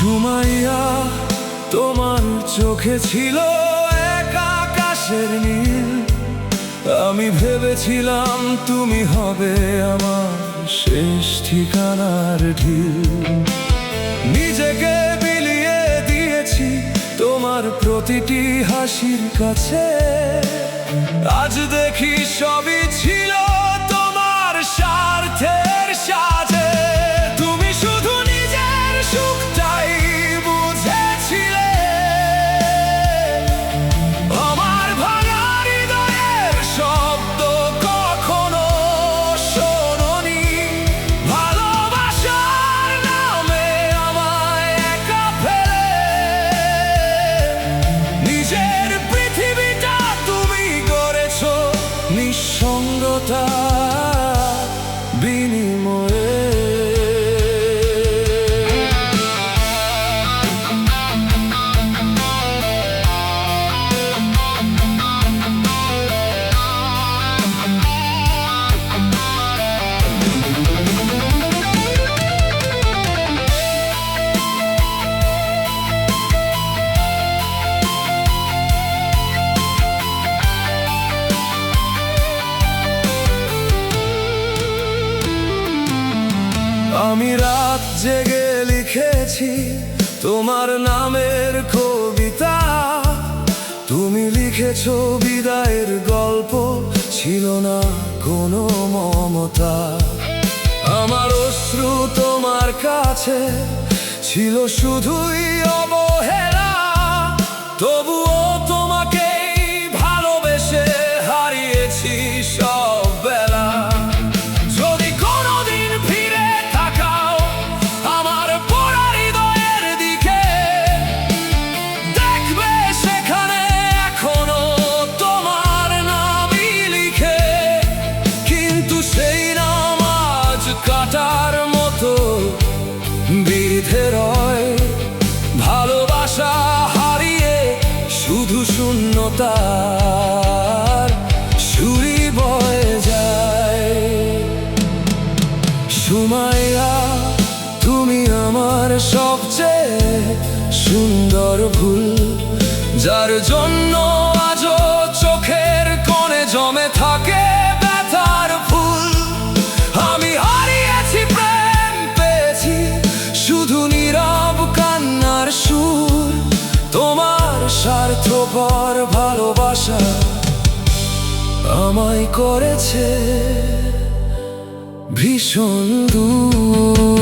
সুমাইয়া, তোমার চোখে ছিল এক আকাশের নীল। আমি ভেবেছিলাম তুমি হবে আমার শেষ ঠিকানার ঢিল। নিজেকে বিলিয়ে দিয়েছি তোমার প্রতিটি হাসির কাছে। আজ দেখি সবই ছিল তোমার স্বার্থের সাজে। তুমি শুধু নিজের সুখটাই বুঝেছিলে, আমার ভাঙা হৃদয়ের শব্দ কখনো শোনোনি। ভালোবাসার নামে আমায় একা ফেলে নিজের পৃথিবীটা তুমি গড়েছো নিঃসঙ্গতা বিনিময়ে। আমি রাত জেগে লিখেছি তোমার নামের কবিতা। তুমি লিখেছো বিদায়ের গল্প, ছিল না কোনো মমতা। আমার অশ্রু তোমার কাছে ছিল শুধুই অবহেলা। তবুও তোমাকেই ভালোবেসে হারিয়েছি সব বেলা। যদি কোনোদিন ফিরে তাকাও আমার পোড়া হৃদয়ের দিকে, দেখবে সেখানে এখনো তোমার নামই লিখে। কিন্তু সেই নাম আজ কাটার মতো বিঁধে রয়। ভালোবাসা হারিয়ে শুধু শূন্যতার সুরই বয়ে যায়। সুমাইয়া, তুমি আমার সবচেয়ে সুন্দর ভুল, যার জন্য আজও চোখের কোণে জমে থাকে ব্যথার ফুল। আমি হারিয়েছি প্রেম, পেয়েছি শুধু নীরব কান্নার সুর। তোমার স্বার্থপর ভালোবাসা আমায় করেছে ভীষণ দূর।